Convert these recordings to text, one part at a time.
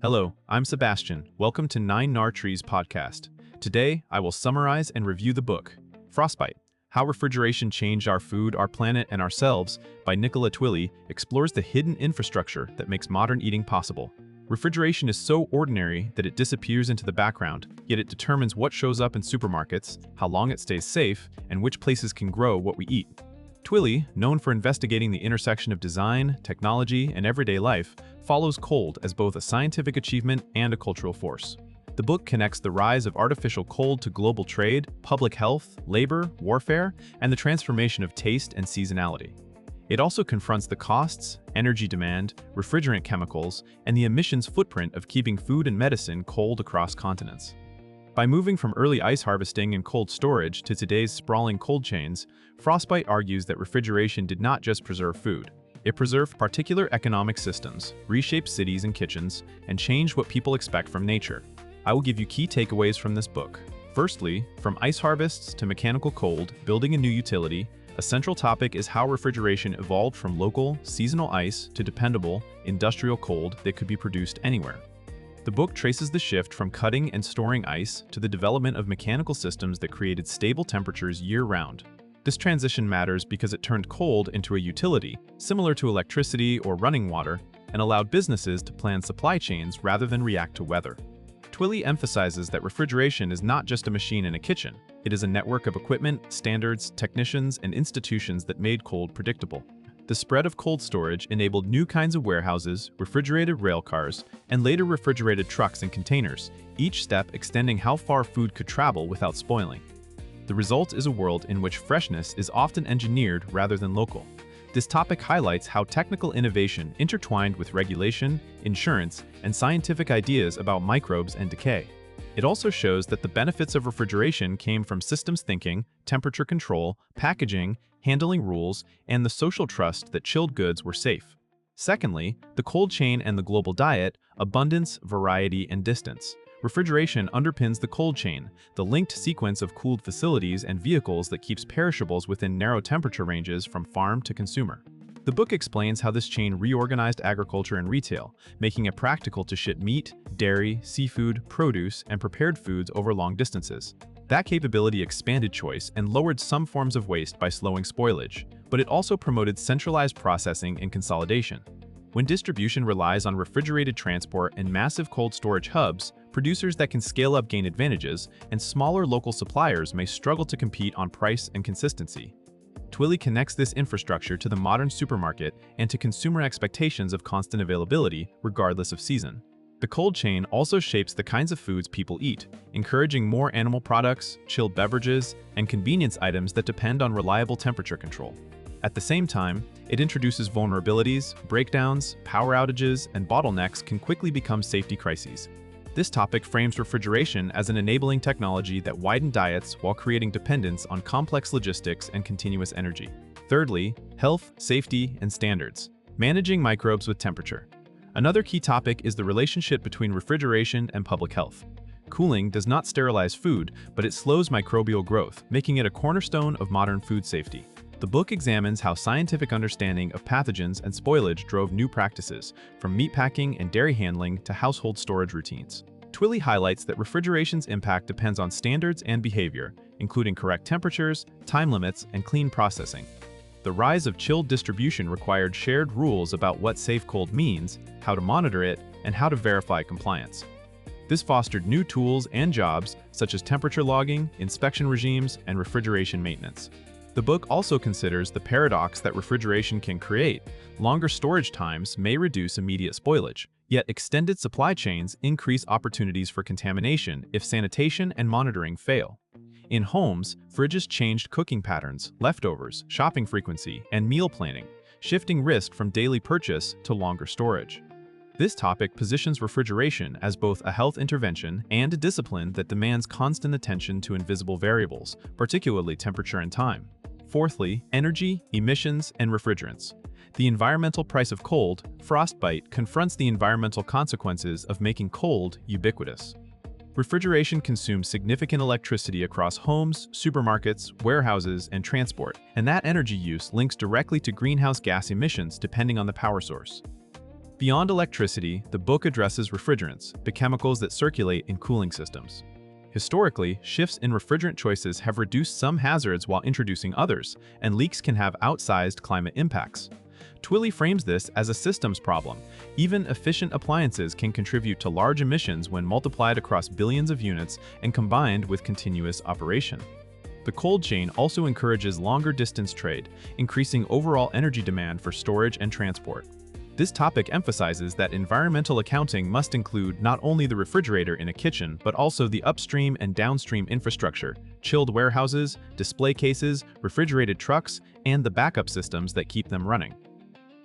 Hello, I'm Sebastian. Welcome to 9 Trees podcast. Today, I will summarize and review the book, Frostbite: How Refrigeration Changed Our Food, Our Planet, and Ourselves by Nicola Twilley explores the hidden infrastructure that makes modern eating possible. Refrigeration is so ordinary that it disappears into the background, yet it determines what shows up in supermarkets, how long it stays safe, and which places can grow what we eat. Twilley, known for investigating the intersection of design, technology, and everyday life, follows cold as both a scientific achievement and a cultural force. The book connects the rise of artificial cold to global trade, public health, labor, warfare, and the transformation of taste and seasonality. It also confronts the costs, energy demand, refrigerant chemicals, and the emissions footprint of keeping food and medicine cold across continents. By moving from early ice harvesting and cold storage to today's sprawling cold chains, Frostbite argues that refrigeration did not just preserve food. It preserved particular economic systems, reshaped cities and kitchens, and changed what people expect from nature. I will give you key takeaways from this book. Firstly, from ice harvests to mechanical cold, building a new utility, a central topic is how refrigeration evolved from local, seasonal ice to dependable, industrial cold that could be produced anywhere. The book traces the shift from cutting and storing ice to the development of mechanical systems that created stable temperatures year-round. This transition matters because it turned cold into a utility, similar to electricity or running water, and allowed businesses to plan supply chains rather than react to weather. Twilley emphasizes that refrigeration is not just a machine in a kitchen. It is a network of equipment, standards, technicians, and institutions that made cold predictable. The spread of cold storage enabled new kinds of warehouses, refrigerated rail cars, and later refrigerated trucks and containers, each step extending how far food could travel without spoiling. The result is a world in which freshness is often engineered rather than local. This topic highlights how technical innovation intertwined with regulation, insurance, and scientific ideas about microbes and decay. It also shows that the benefits of refrigeration came from systems thinking, temperature control, packaging, handling rules, and the social trust that chilled goods were safe. Secondly, the cold chain and the global diet, abundance, variety, and distance. Refrigeration underpins the cold chain, the linked sequence of cooled facilities and vehicles that keeps perishables within narrow temperature ranges from farm to consumer. The book explains how this chain reorganized agriculture and retail, making it practical to ship meat, dairy, seafood, produce, and prepared foods over long distances. That capability expanded choice and lowered some forms of waste by slowing spoilage, but it also promoted centralized processing and consolidation. When distribution relies on refrigerated transport and massive cold storage hubs, producers that can scale up gain advantages, and smaller local suppliers may struggle to compete on price and consistency. Twilley connects this infrastructure to the modern supermarket and to consumer expectations of constant availability, regardless of season. The cold chain also shapes the kinds of foods people eat, encouraging more animal products, chilled beverages, and convenience items that depend on reliable temperature control. At the same time, it introduces vulnerabilities, breakdowns, power outages, and bottlenecks can quickly become safety crises. This topic frames refrigeration as an enabling technology that widened diets while creating dependence on complex logistics and continuous energy. Thirdly, health, safety, and standards. Managing microbes with temperature. Another key topic is the relationship between refrigeration and public health. Cooling does not sterilize food, but it slows microbial growth, making it a cornerstone of modern food safety. The book examines how scientific understanding of pathogens and spoilage drove new practices, from meatpacking and dairy handling to household storage routines. Twilley highlights that refrigeration's impact depends on standards and behavior, including correct temperatures, time limits, and clean processing. The rise of chilled distribution required shared rules about what safe cold means, how to monitor it, and how to verify compliance. This fostered new tools and jobs, such as temperature logging, inspection regimes, and refrigeration maintenance. The book also considers the paradox that refrigeration can create. Longer storage times may reduce immediate spoilage, yet extended supply chains increase opportunities for contamination if sanitation and monitoring fail. In homes, fridges changed cooking patterns, leftovers, shopping frequency, and meal planning, shifting risk from daily purchase to longer storage. This topic positions refrigeration as both a health intervention and a discipline that demands constant attention to invisible variables, particularly temperature and time. Fourthly, energy, emissions, and refrigerants. The environmental price of cold, Frostbite, confronts the environmental consequences of making cold ubiquitous. Refrigeration consumes significant electricity across homes, supermarkets, warehouses, and transport, and that energy use links directly to greenhouse gas emissions depending on the power source. Beyond electricity, the book addresses refrigerants, the chemicals that circulate in cooling systems. Historically, shifts in refrigerant choices have reduced some hazards while introducing others, and leaks can have outsized climate impacts. Twilley frames this as a systems problem. Even efficient appliances can contribute to large emissions when multiplied across billions of units and combined with continuous operation. The cold chain also encourages longer distance trade, increasing overall energy demand for storage and transport. This topic emphasizes that environmental accounting must include not only the refrigerator in a kitchen, but also the upstream and downstream infrastructure, chilled warehouses, display cases, refrigerated trucks, and the backup systems that keep them running.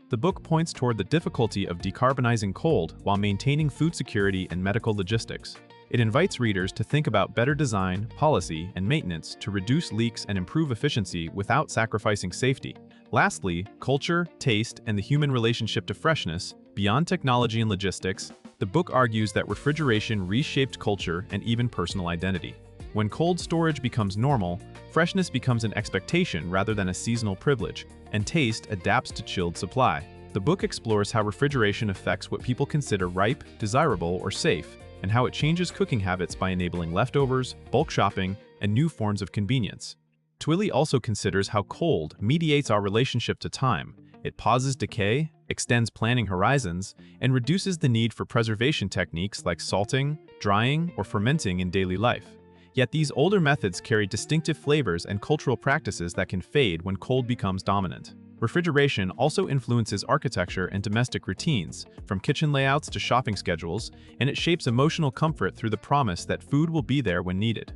The book points toward the difficulty of decarbonizing cold while maintaining food security and medical logistics. It invites readers to think about better design, policy, and maintenance to reduce leaks and improve efficiency without sacrificing safety. Lastly, culture, taste, and the human relationship to freshness. Beyond technology and logistics, the book argues that refrigeration reshaped culture and even personal identity. When cold storage becomes normal, freshness becomes an expectation rather than a seasonal privilege, and taste adapts to chilled supply. The book explores how refrigeration affects what people consider ripe, desirable, or safe, and how it changes cooking habits by enabling leftovers, bulk shopping, and new forms of convenience. Twilley also considers how cold mediates our relationship to time. It pauses decay, extends planning horizons, and reduces the need for preservation techniques like salting, drying, or fermenting in daily life. Yet these older methods carry distinctive flavors and cultural practices that can fade when cold becomes dominant. Refrigeration also influences architecture and domestic routines, from kitchen layouts to shopping schedules, and it shapes emotional comfort through the promise that food will be there when needed.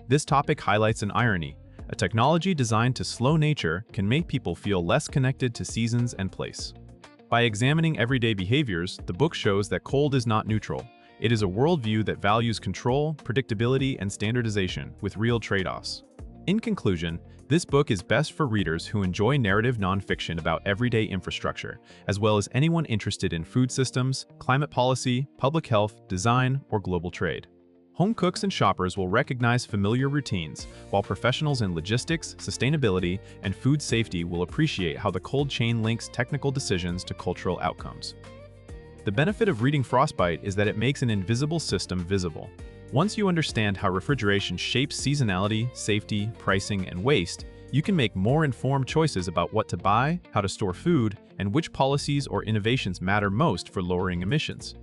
This topic highlights an irony. A technology designed to slow nature can make people feel less connected to seasons and place. By examining everyday behaviors, the book shows that cold is not neutral. It is a worldview that values control, predictability, and standardization, with real trade-offs. In conclusion, this book is best for readers who enjoy narrative nonfiction about everyday infrastructure, as well as anyone interested in food systems, climate policy, public health, design, or global trade. Home cooks and shoppers will recognize familiar routines, while professionals in logistics, sustainability, and food safety will appreciate how the cold chain links technical decisions to cultural outcomes. The benefit of reading Frostbite is that it makes an invisible system visible. Once you understand how refrigeration shapes seasonality, safety, pricing, and waste, you can make more informed choices about what to buy, how to store food, and which policies or innovations matter most for lowering emissions.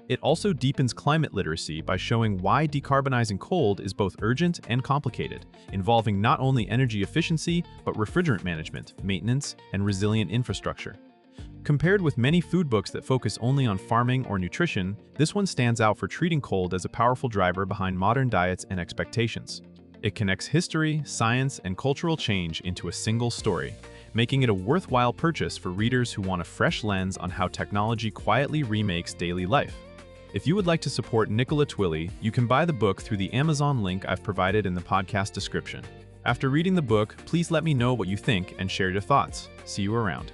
It also deepens climate literacy by showing why decarbonizing cold is both urgent and complicated, involving not only energy efficiency, but refrigerant management, maintenance, and resilient infrastructure. Compared with many food books that focus only on farming or nutrition, this one stands out for treating cold as a powerful driver behind modern diets and expectations. It connects history, science, and cultural change into a single story, making it a worthwhile purchase for readers who want a fresh lens on how technology quietly remakes daily life. If you would like to support Nicola Twilley, you can buy the book through the Amazon link I've provided in the podcast description. After reading the book, please let me know what you think and share your thoughts. See you around.